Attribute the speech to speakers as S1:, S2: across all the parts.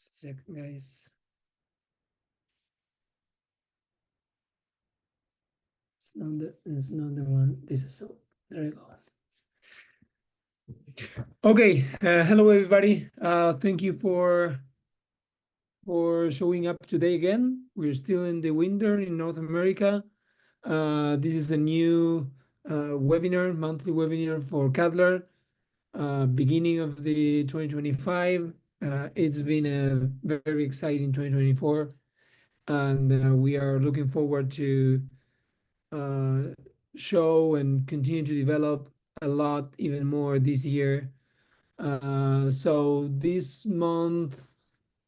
S1: Just a second, guys. It's not the one. This is so. There you go. Okay. Hello, everybody. Thank you for showing up today again. We're still in the winter in North America. This is a new webinar, monthly webinar for Cadler. Beginning of the 2025. It's been a very exciting 2024, and we are looking forward to show and continue to develop a lot even more this year. So this month,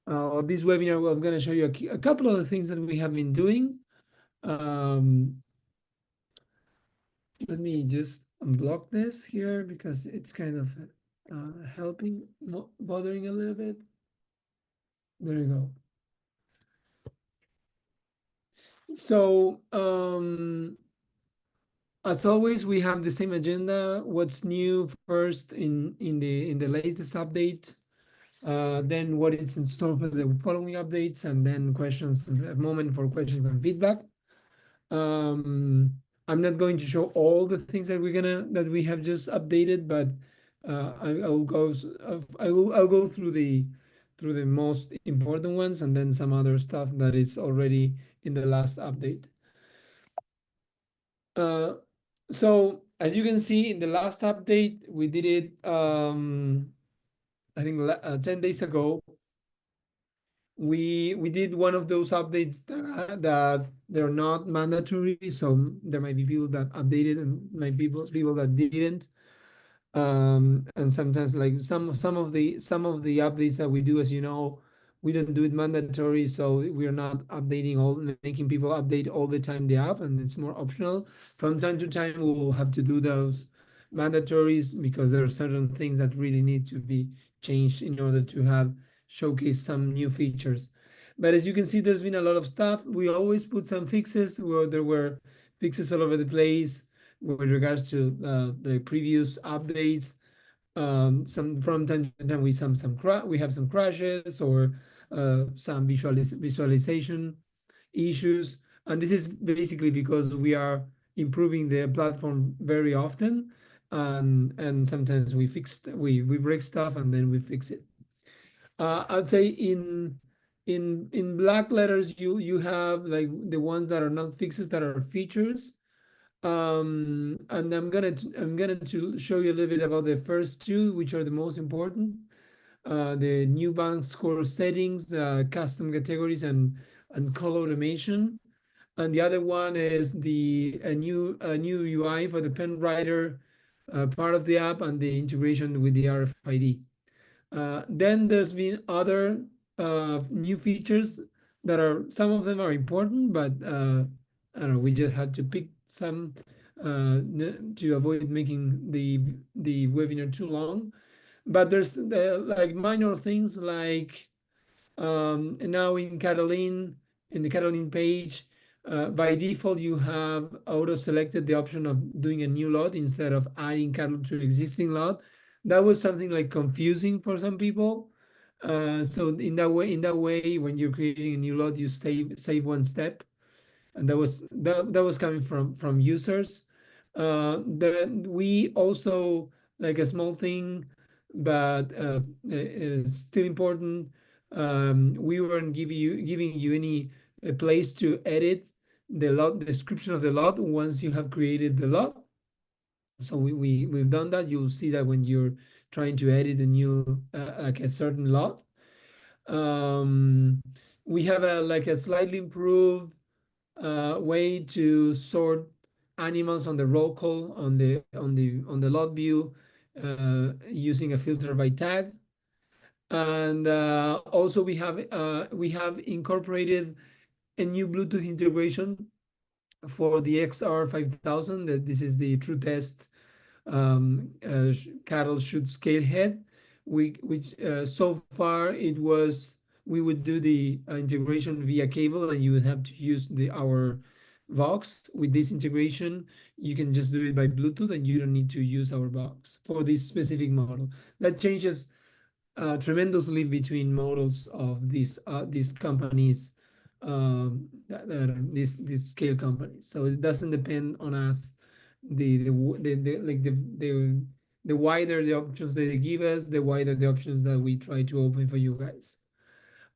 S1: or this webinar, I'm going to show you a couple of the things that we have been doing. Let me just unblock this here because it's kind of helping, bothering a little bit. There you go. So, as always, we have the same agenda. What's new first in the latest update, then what is in store for the following updates, and then questions, a moment for questions and feedback. I'm not going to show all the things that we have just updated, but I'll go through the most important ones, and then some other stuff that is already in the last update. So as you can see in the last update, we did it, I think 10 days ago. We did one of those updates that they're not mandatory. So there might be people that updated and might be people that didn't. And sometimes like some of the updates that we do, as you know, we don't do it mandatory, so we're not making people update all the time the app, and it's more optional. From time to time we will have to do those mandatories because there are certain things that really need to be changed in order to have showcase some new features. But as you can see, there's been a lot of stuff. We always put some fixes where there were fixes all over the place with regards to the previous updates. Some from time to time we have some crashes or some visualization issues, and this is basically because we are improving the platform very often, and sometimes we break stuff and then we fix it. I'd say in black letters you have like the ones that are not fixes, that are features. And I'm gonna to show you a little bit about the first two, which are the most important. The new bank score settings, custom categories, and call automation. And the other one is a new UI for the pen writer part of the app, and the integration with the RFID. Then there's been other new features that are, some of them are important, but I don't know, we just had to pick some to avoid making the webinar too long. But there's like minor things like now in the Catalin page, by default you have auto selected the option of doing a new lot instead of adding cattle to existing lot. That was something like confusing for some people. So in that way, when you're creating a new lot, you save one step, and that was coming from users. Then we also, like a small thing, but it's still important. We weren't giving you any place to edit the lot description of the lot once you have created the lot. So we've done that. You'll see that when you're trying to edit a new like a certain lot. We have a slightly improved way to sort animals on the roll call on the lot view using a filter by tag. And also we have incorporated a new Bluetooth integration for the XR5000. That this is the true test cattle chute scale head. Which so far we would do the integration via cable, and you would have to use our box. With this integration, you can just do it by Bluetooth, and you don't need to use our box for this specific model. That changes tremendously between models of these companies, that are these scale companies. So it doesn't depend on us. The like the wider the options that they give us, the wider the options that we try to open for you guys.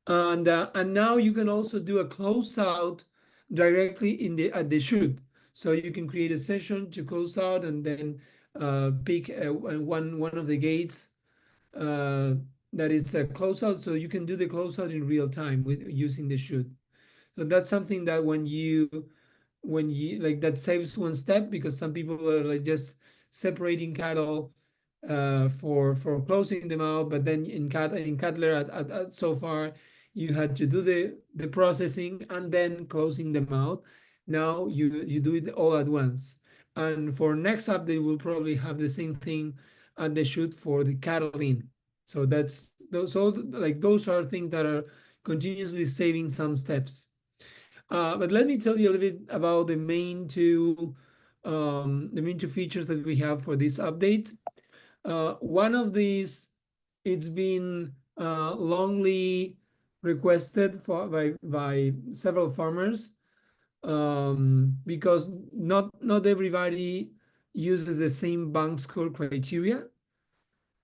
S1: And now you can also do a closeout directly in the at the Chute. So you can create a session to close out and then pick one of the gates uh, that is a closeout. So you can do the closeout in real time with using the Chute. So that's something that when you like that saves one step, because some people are like just separating cattle for closing them out, but then in Cutler at so far you had to do the processing and then closing them out. Now you do it all at once. And for next update we'll probably have the same thing at the Chute for the cattle in. So that's those, so like those are things that are continuously saving some steps. But let me tell you a little bit about the main two features that we have for this update. One of these, it's been longly requested by several farmers, because not everybody uses the same bank score criteria,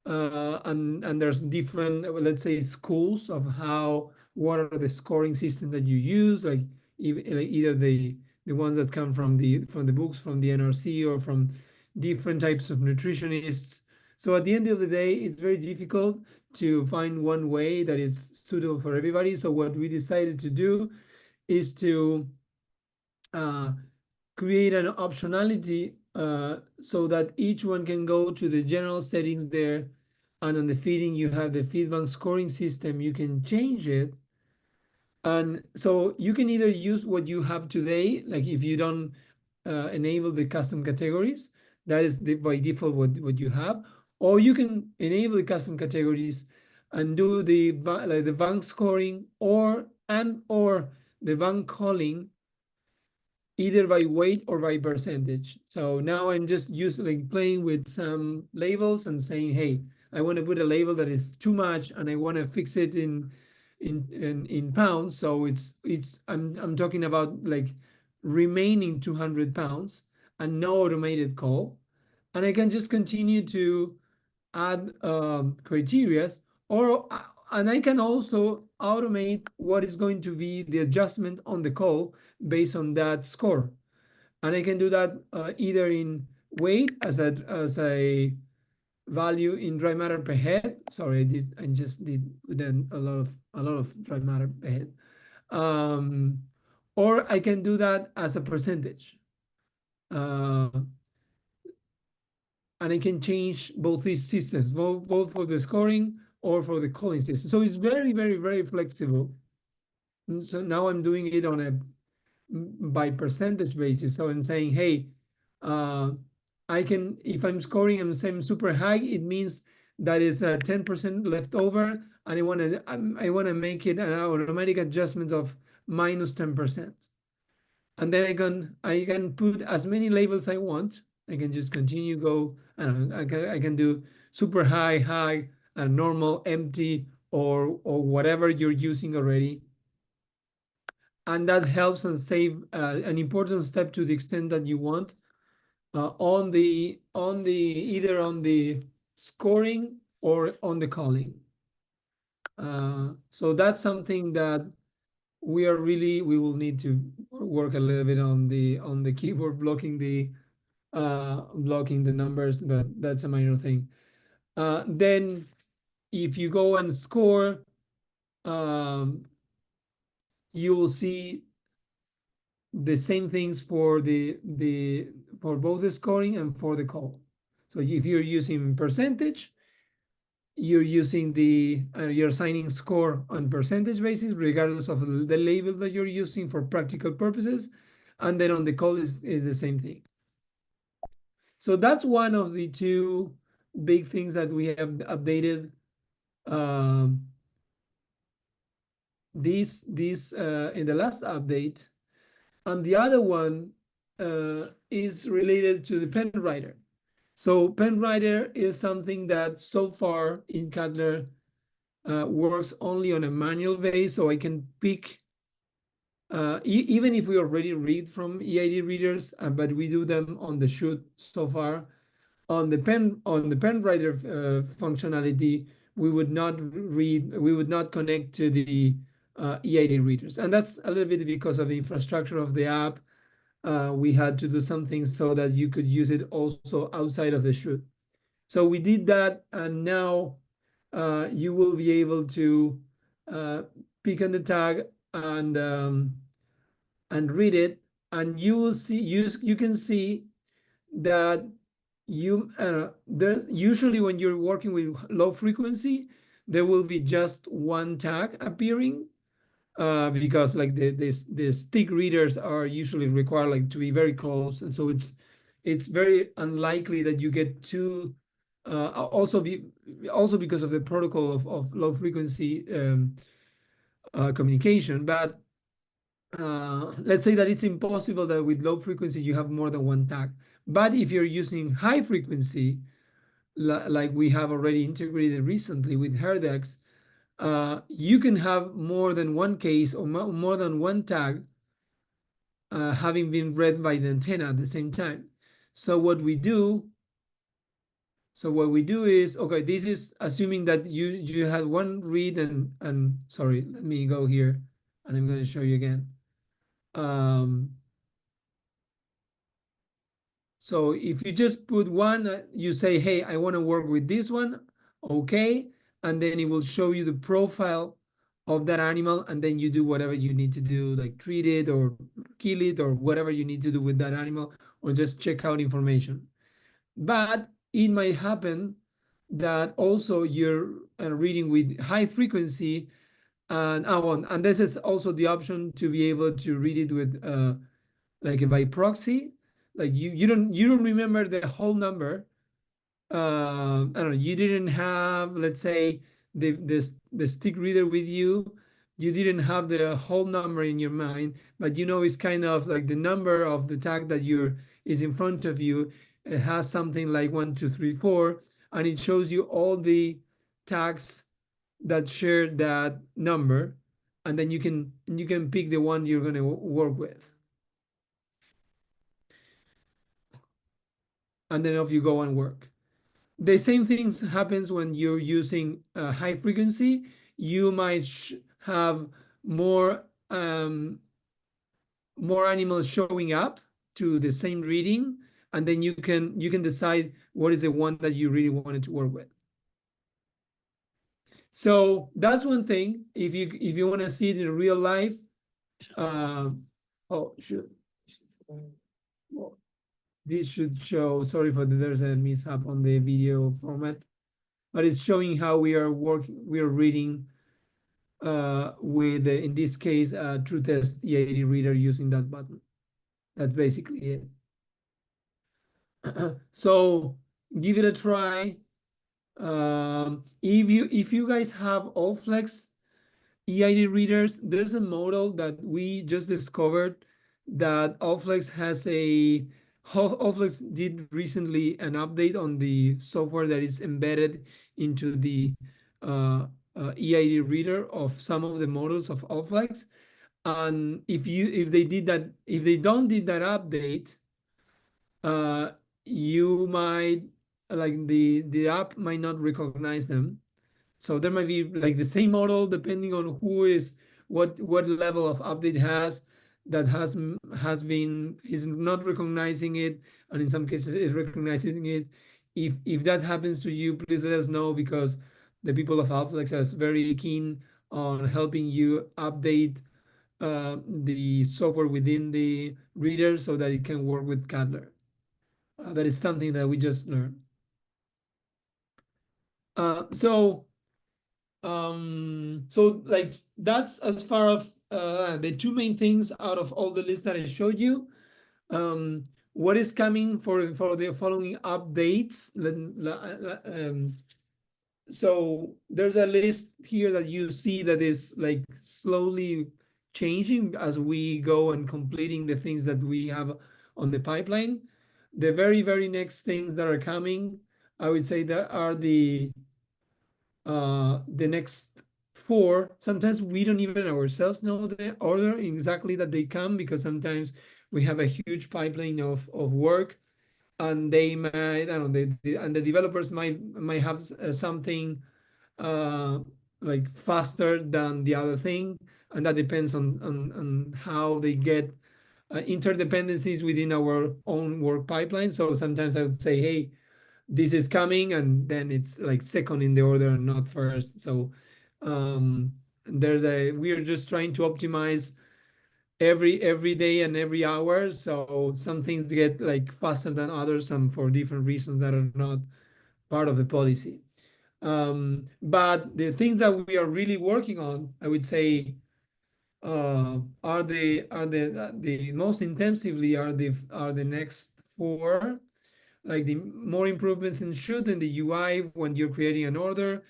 S1: and there's different, let's say, schools of how what are the scoring system that you use, like, like either the ones that come from the books from the NRC or from different types of nutritionists. So at the end of the day, it's very difficult to find one way that is suitable for everybody. So what we decided to do is to uh, create an optionality, so that each one can go to the general settings there, and on the feeding you have the feedback scoring system. You can change it, and so you can either use what you have today, like if you don't enable the custom categories, that is by default what you have, or you can enable the custom categories and do like the bank scoring or the bank calling either by weight or by percentage. So now I'm just like playing with some labels and saying, hey, I want to put a label that is too much and I want to fix it in pounds. So I'm talking about like remaining 200 pounds and no automated call. And I can just continue to add criterias, or and I can also automate what is going to be the adjustment on the call based on that score. And I can do that either in weight as a value in dry matter per head. Sorry, I just did then a lot of dry matter per head. Um, or I can do that as a percentage. Uh, and I can change both these systems, both for the scoring or for the calling system. So it's very, very, very flexible. So now I'm doing it on a by percentage basis. So I'm saying, hey, uh, I can, if I'm scoring and saying super high, it means that is 10% left over, and I want to make it an automatic adjustment of minus 10%. And then I can put as many labels I want. I can just continue go. I don't know. I can do super high, high, normal, empty, or whatever you're using already, and that helps and save an important step to the extent that you want on the either on the scoring or on the calling. So that's something that we will need to work a little bit on the keyboard blocking the numbers, but that's a minor thing. Then if you go and score, um, you will see the same things for both the scoring and for the call. So if you're using percentage, you're assigning score on percentage basis regardless of the label that you're using for practical purposes, and then on the call is the same thing. So that's one of the two big things that we have updated um, this in the last update. And the other one is related to the pen writer. So pen writer is something that so far in Cutler works only on a manual base, so I can pick even if we already read from EID readers, but we do them on the Chute so far. On the Pen Rider functionality, we would not connect to the EID readers, and that's a little bit because of the infrastructure of the app. We had to do something so that you could use it also outside of the Chute. So we did that, and now you will be able to uh, pick on the tag and read it, and you will see you can see that there's usually when you're working with low frequency, there will be just one tag appearing because like the stick readers are usually required like to be very close, and so it's very unlikely that you get two. Also because of the protocol of low frequency communication, but let's say that it's impossible that with low frequency you have more than one tag. But if you're using high frequency, like we have already integrated recently with Herdex, you can have more than one case or more than one tag having been read by the antenna at the same time. So what we do is, okay, this is assuming that you had one read and sorry, let me go here and I'm going to show you again. Um, So if you just put one, you say, hey, I want to work with this one, okay, and then it will show you the profile of that animal, and then you do whatever you need to do, like treat it or kill it or whatever you need to do with that animal, or just check out information. But it might happen that also you're reading with high frequency, and this is also the option to be able to read it with like by proxy, like you don't remember the whole number. I don't know, you didn't have, let's say, the stick reader with you, you didn't have the whole number in your mind, but you know it's kind of like the number of the tag that you're is in front of you. It has something like 1 2 3 4, and it shows you all the tags that share that number, and then you can pick the one you're going to work with, and then off you go and work. The same things happens when you're using high frequency. You might have more more animals showing up to the same reading, and then you can decide what is the one that you really wanted to work with. So that's one thing. If you want to see it in real life, oh shoot, well, this should show. Sorry for the, there's a mishap on the video format, but it's showing how we are reading with in this case true test EID reader using that button. That's basically it. So give it a try. If you guys have Allflex EID readers, there's a model that we just discovered that Allflex has a Allflex did recently an update on the software that is embedded into the EID reader of some of the models of Allflex. And if they don't did that update, uh, you might like the app might not recognize them. So there might be like the same model depending on who is what level of update has been is not recognizing it, and in some cases is recognizing it. If that happens to you, please let us know, because the people of Alflex are very keen on helping you update the software within the reader so that it can work with Cadler. That is something that we just learned. So so like that's as far as the two main things out of all the list that I showed you. What is coming for the following updates? So there's a list here that you see that is like slowly changing as we go and completing the things that we have on the pipeline. The very next things that are coming, I would say that are The next four, sometimes we don't even ourselves know the order exactly that they come, because sometimes we have a huge pipeline of work, and they might, I don't know, and the developers might have something uh, like faster than the other thing, and that depends on how they get interdependencies within our own work pipeline. So sometimes I would say, hey, this is coming, and then it's like second in the order, not first. So um, we're just trying to optimize every day and every hour. So some things get like faster than others, and for different reasons that are not part of the policy. But the things that we are really working on, I would say, are the most intensively are the next four, like the more improvements in Chute and the UI when you're creating an order,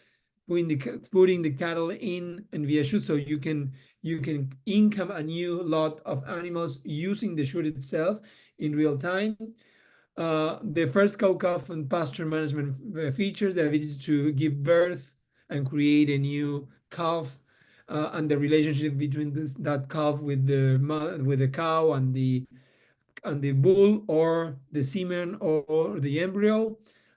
S1: putting the cattle in via Chute, so you can income a new lot of animals using the Chute itself in real time. The first cow-calf and pasture management features, the ability to give birth and create a new calf, and the relationship between that calf with the cow and the bull, or the semen, or the embryo,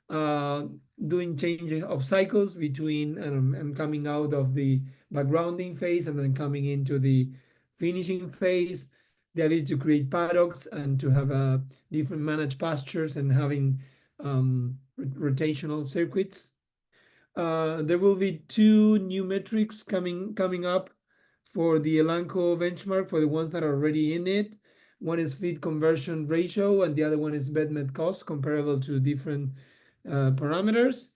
S1: uh, doing changing of cycles between and coming out of the backgrounding phase and then coming into the finishing phase, the ability to create paddocks and to have different managed pastures and having rotational circuits. There will be two new metrics coming up for the Elanco benchmark for the ones that are already in it. One is feed conversion ratio, and the other one is bed cost, comparable to different parameters.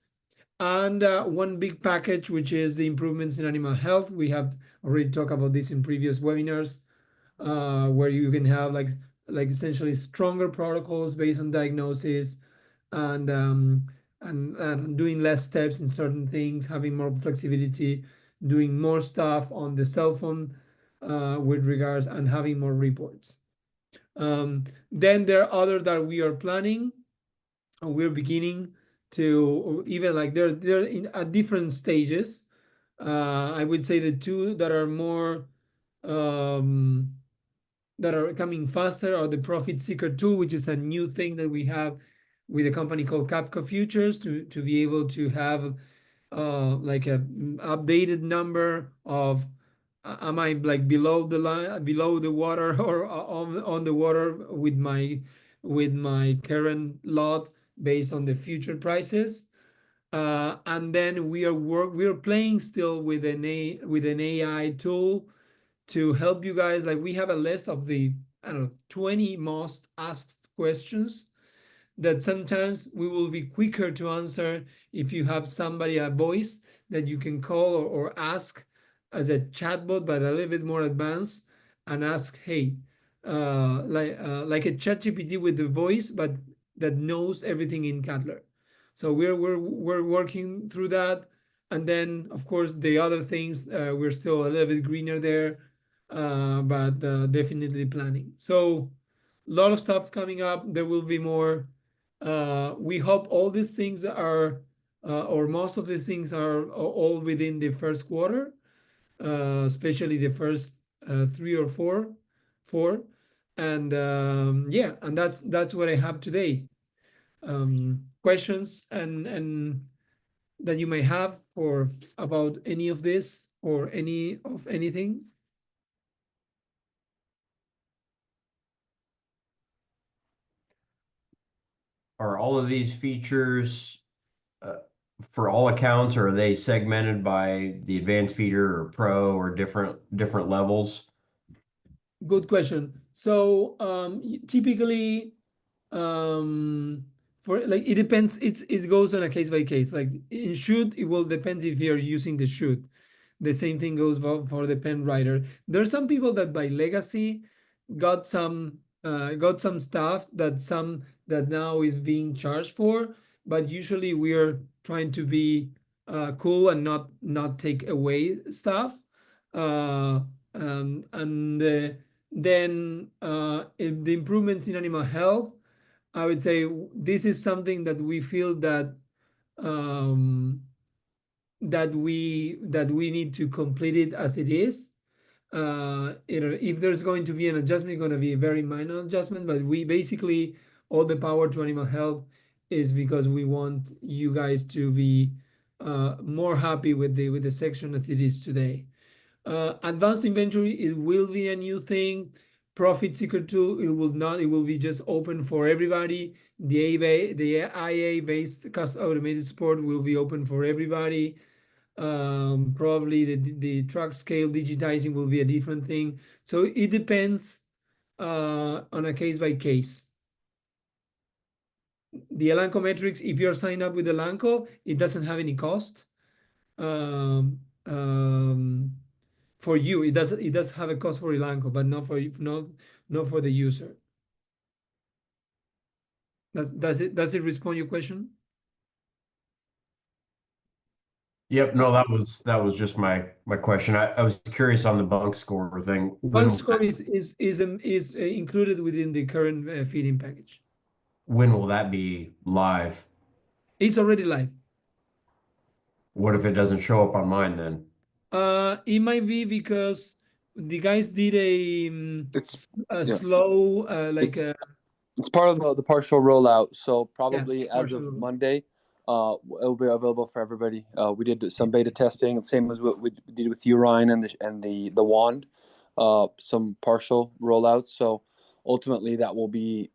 S1: And one big package, which is the improvements in animal health. We have already talked about this in previous webinars, where you can have like essentially stronger protocols based on diagnosis, and doing less steps in certain things, having more flexibility, doing more stuff on the cell phone with regards, and having more reports. Then there are others that we are planning, and we're beginning to, even like they're in at different stages. I would say the two that are more um, that are coming faster are the Profit Seeker tool, which is a new thing that we have with a company called Capco Futures, to be able to have like a updated number of, am I like below the line, below the water, or on the water with my current lot based on the future prices. And then we are playing still with an AI tool to help you guys. Like, we have a list of the, I don't know, 20 most asked questions that sometimes we will be quicker to answer if you have somebody, a voice that you can call, or ask as a chatbot, but a little bit more advanced, and ask, hey, like a chat GPT with the voice, but that knows everything in Cattler. So we're working through that. And then of course the other things, we're still a little bit greener there, but definitely planning. So a lot of stuff coming up. There will be more. We hope all these things are, or most of these things are all within the first quarter, especially the first three or four. And yeah, and that's what I have today. Questions and that you may have for about any of this or any of anything.
S2: Are all of these features uh, for all accounts, or are they segmented by the advanced feeder or pro or different levels?
S1: Good question. So typically, um for like, it depends, it goes on a case by case. Like in Chute, it will depends if you're using the Chute. The same thing goes for the Pen Rider. There are some people that by legacy got some stuff that now is being charged for, but usually we are trying to be cool and not take away stuff. uh and then if the improvements in animal health, I would say this is something that we feel that um that we need to complete it as it is. If there's going to be an adjustment, it's going to be a very minor adjustment, but we basically all the power to animal health is because we want you guys to be more happy with the section as it is today. Advanced inventory, it will be a new thing. Profit seeker tool, it will not, it will be just open for everybody. The IA based cost automated support will be open for everybody. Probably the truck scale digitizing will be a different thing. So it depends on a case by case. The Elanco metrics, if you're signed up with Elanco, it doesn't have any cost. Um, um, for you, it does have a cost for Elanco, but not for the user. Does it respond your question?
S2: Yep, no, that was just my question. I was curious on the bunk score thing.
S1: Bulk score is included within the current feeding package.
S2: When will that be live?
S1: It's already live.
S2: What if it doesn't show up on mine then?
S1: It might be because the guys did
S3: It's
S1: a
S3: yeah,
S1: slow like
S3: it's it's part of the partial rollout. So
S1: yeah,
S3: probably as of
S1: partial.
S3: Monday, it'll be available for everybody. We did some beta testing, same as what we did with urine and the wand. Some partial rollouts. So ultimately, that will be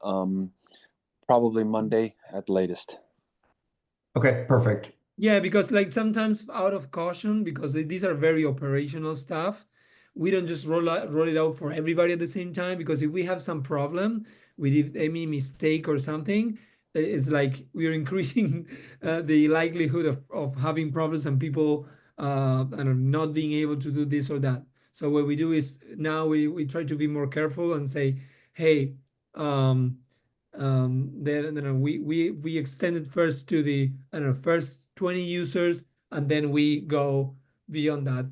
S3: probably Monday at the latest.
S2: Okay, perfect.
S1: Yeah, because like sometimes out of caution, because these are very operational stuff, we don't just roll it out for everybody at the same time. Because if we have some problem with any mistake or something, it's like we're increasing the likelihood of having problems and people and not being able to do this or that. So what we do is now we try to be more careful and say, hey, then we extended first to the I don't know first 20 users, and then we go beyond that.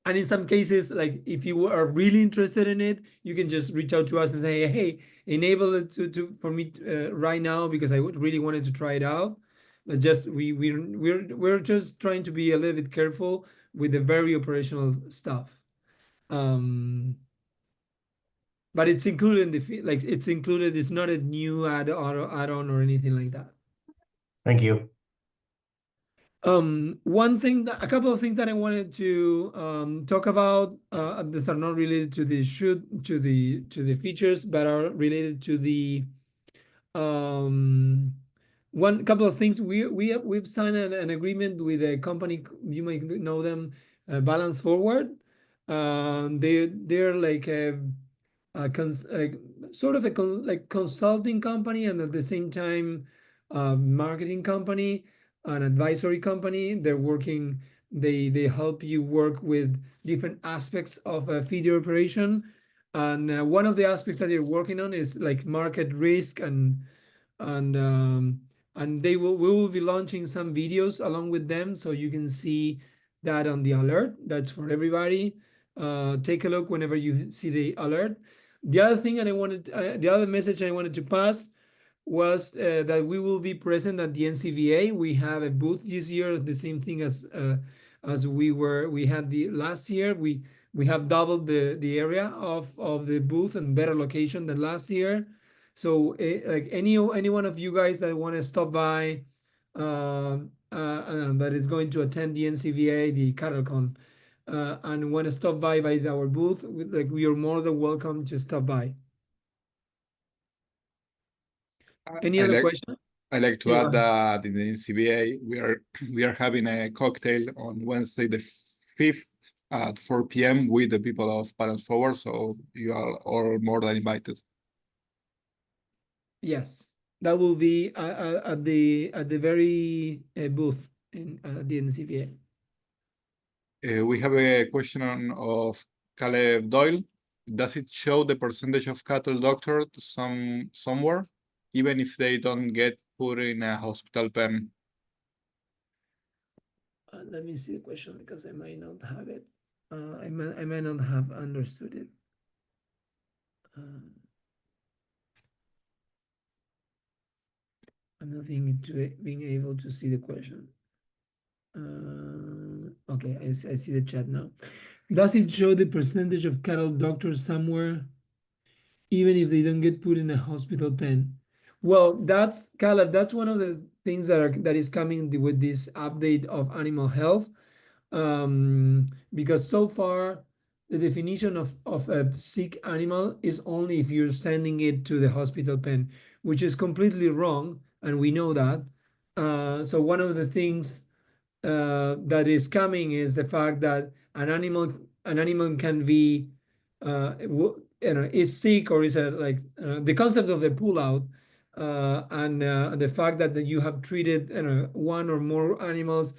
S1: And in some cases, like if you are really interested in it, you can just reach out to us and say, hey, enable it to for me right now, because I would really wanted to try it out. But just we're just trying to be a little bit careful with the very operational stuff. um but it's included in the like it's included, it's not a new add-on or anything like that.
S2: Thank you.
S1: A couple of things that I wanted to talk about. These are not related to the shoot to the features, but are related to the one couple of things. We've signed an agreement with a company, you might know them, Balance Forward. They're like a sort of like consulting company, and at the same time marketing company, an advisory company. They help you work with different aspects of a feeder operation. And one of the aspects that they're working on is like market risk, and we will be launching some videos along with them, so you can see that on the alert. That's for everybody. Take a look whenever you see the alert. The other message I wanted to pass was that we will be present at the NCVA. We have a booth this year, the same thing as we had the last year. We have doubled the area of the booth, and better location than last year. So like any one of you guys that want to stop by, that is going to attend the NCVA, the CattleCon, and want to stop by our booth, like we are more than welcome to stop by. Any
S4: I
S1: other
S4: like
S1: question?
S4: I like to
S1: Yeah, go
S4: add
S1: ahead.
S4: that in the NCBA we are having a cocktail on Wednesday the 5th at 4 p.m. with the people of Balance Forward, so you are all more than invited.
S1: Yes, that will be at the very booth in the NCVA.
S4: We have a question of Caleb Doyle. Does it show the percentage of cattle doctored somewhere, even if they don't get put in a hospital pen?
S1: Let me see the question, because I might not have it. I might not have understood it. I'm not being able to see the question. Okay, I see the chat now. Does it show the percentage of cattle doctors somewhere, even if they don't get put in a hospital pen? Well, that's Caleb. That's one of the things that is coming with this update of animal health, because so far the definition of a sick animal is only if you're sending it to the hospital pen, which is completely wrong, and we know that. So one of the things that is coming is the fact that an animal can be is sick, or is a like the concept of the pullout, and the fact that you have treated one or more animals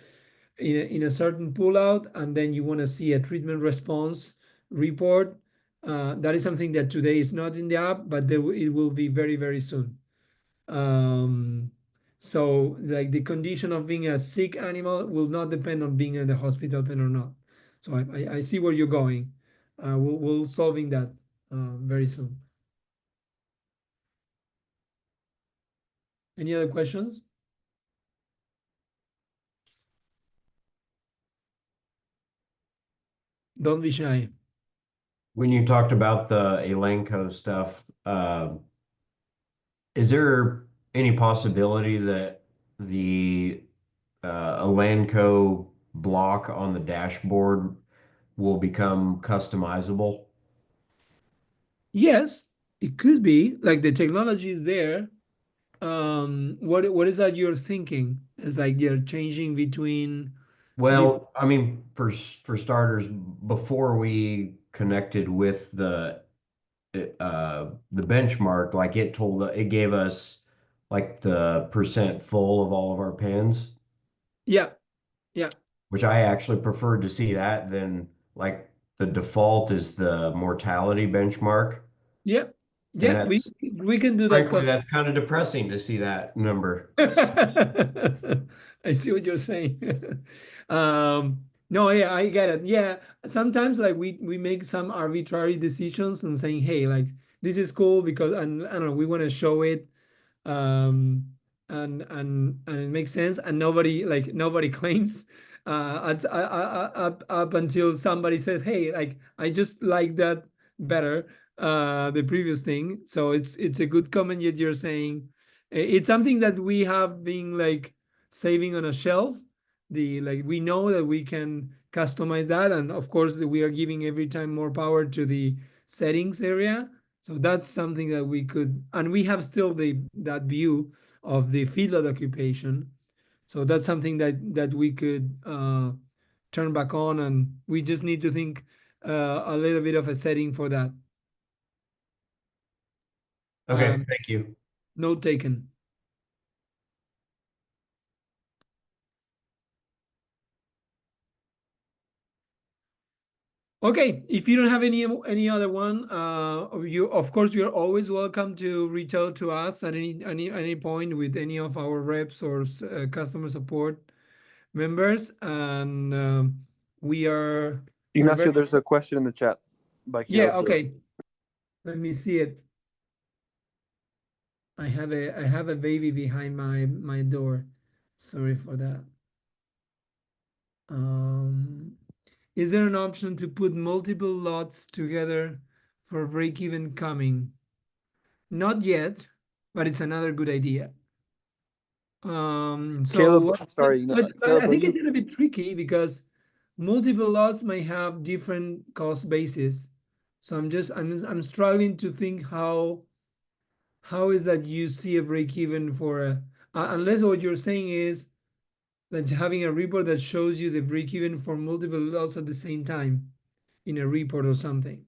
S1: in a certain pullout, and then you want to see a treatment response report. That is something that today is not in the app, but it will be very, very soon. um, so like the condition of being a sick animal will not depend on being in the hospital pen or not. So I see where you're going. We'll solving that very soon. Any other questions? Don't be shy.
S2: When you talked about the Elanco stuff, is there any possibility that the Elanco block on the dashboard will become customizable?
S1: Yes, it could be. Like the technology is there. What is that you're thinking? It's like you're changing between different.
S2: Well, I mean, for starters, before we connected with the benchmark, like it gave us like the percent full of all of our pins,
S1: Yeah, yeah,
S2: which I actually preferred to see that than like the default is the mortality benchmark.
S1: yeah,
S2: And
S1: yeah. We
S2: that's
S1: we can do that
S2: frankly,
S1: custom.
S2: that's kind of depressing to see that number.
S1: I see what you're saying. No, yeah, I get it. Yeah, sometimes like we make some arbitrary decisions and saying, hey, like this is cool because, and I don't know, we want to show it, um, and it makes sense, and nobody claims, up until somebody says, hey, like I just like that better, the previous thing. So it's a good comment that you're saying. It's something that we have been like saving on a shelf. The like we know that we can customize that, and of course that we are giving every time more power to the settings area. So that's something that we could, and we have still that view of the field occupation. So that's something that we could turn back on, and we just need to think a little bit of a setting for that.
S2: Okay, thank you.
S1: Note taken. Okay, if you don't have any other one, you of course you're always welcome to reach out to us at any point with any of our reps or customer support members, and we're
S3: Ignacio,
S1: very.
S3: there's a question in the chat by
S1: Yeah,
S3: Caleb.
S1: okay. Let me see it. I have a baby behind my door. Sorry for that. Is there an option to put multiple lots together for break even coming? Not yet, but it's another good idea.
S3: Caleb, sorry,
S1: but I
S3: Caleb, are
S1: think it's
S3: you?
S1: gonna be tricky because multiple lots may have different cost bases. So I'm struggling to think how is that you see a break even for a, unless what you're saying is like having a report that shows you the break even for multiple lots at the same time in a report or something.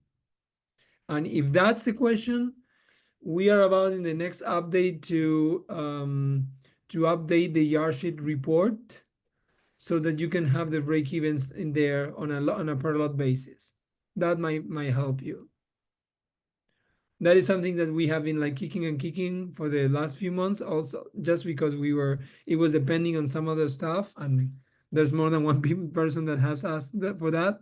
S1: And if that's the question, we are about in the next update to update the yard sheet report so that you can have the break evens in there on a per lot basis. That might help you. That is something that we have been like kicking and kicking for the last few months, also just because it was depending on some other stuff, and there's more than one person that has asked for that.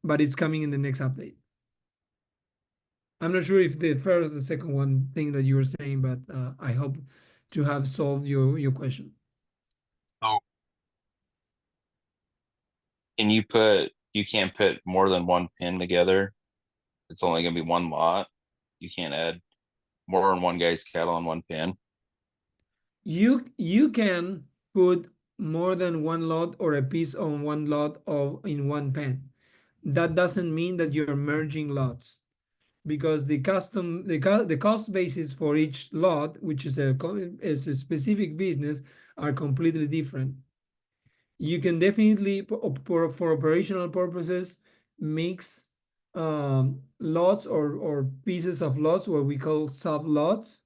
S1: But it's coming in the next update. I'm not sure if the first or the second one thing that you were saying, but I hope to have solved your question.
S4: So
S5: You can't put more than one pin together. It's only gonna be one lot. You can't add more than one guy's cattle on one pin.
S1: You can put more than one lot or a piece on one lot of in one pen. That doesn't mean that you're merging lots, because the cost basis for each lot, which is a specific business, are completely different. You can definitely for operational purposes mix lots or pieces of lots, what we call sub lots,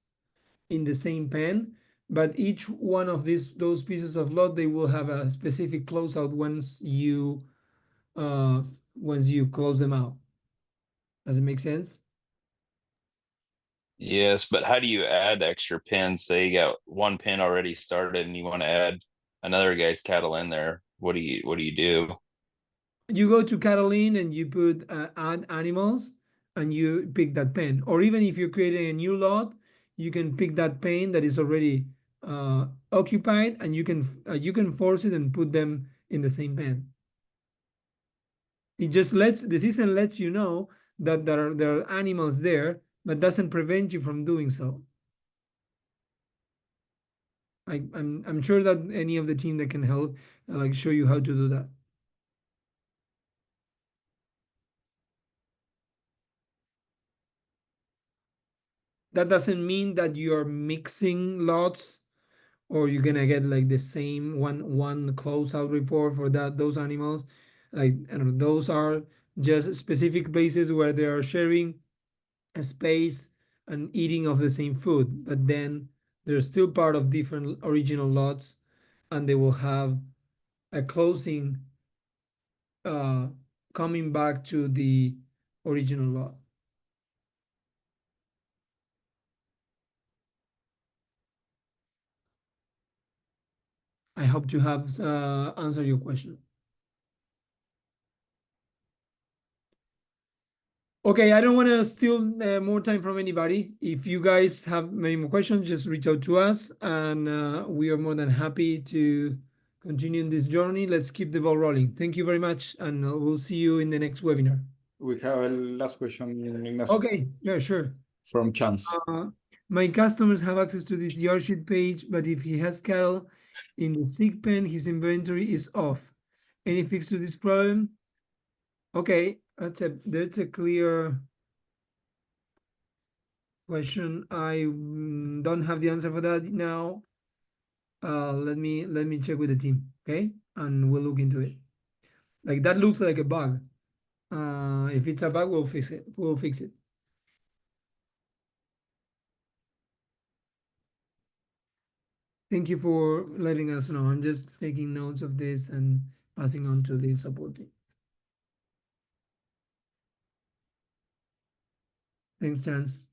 S1: in the same pen, but each one of those pieces of lot, they will have a specific closeout once you close them out. Does it make sense?
S5: Yes, but how do you add extra pins? Say you got one pin already started and you want to add another guy's cattle in there. What do you do?
S1: You go to Catalin and you put add animals and you pick that pen. Or even if you're creating a new lot, you can pick that pen that is already occupied, and you can force it and put them in the same pen. It just the system lets you know that there are animals there, but doesn't prevent you from doing so. I'm sure that any of the team that can help like show you how to do that. That doesn't mean that you're mixing lots, or you're gonna get like the same one closeout report for those animals. Like, I don't know, those are just specific places where they are sharing a space and eating of the same food, but then they're still part of different original lots, and they will have a closing uh coming back to the original lot. I hope to have answered your question. Okay, I don't want to steal more time from anybody. If you guys have many more questions, just reach out to us, and we are more than happy to continue in this journey. Let's keep the ball rolling. Thank you very much, and we'll see you in the next webinar.
S4: We have a last question, Ignacio,
S1: Okay, yeah, sure.
S4: from Chance.
S1: My customers have access to this yard sheet page, but if he has cattle in the sick pen, his inventory is off. Any fix to this problem? Okay, that's a clear question. I don't have the answer for that now. Let me check with the team, okay? And we'll look into it. Like, that looks like a bug. If it's a bug, we'll fix it. We'll fix it. Thank you for letting us know. I'm just taking notes of this and passing on to the support team. Thanks, Chance.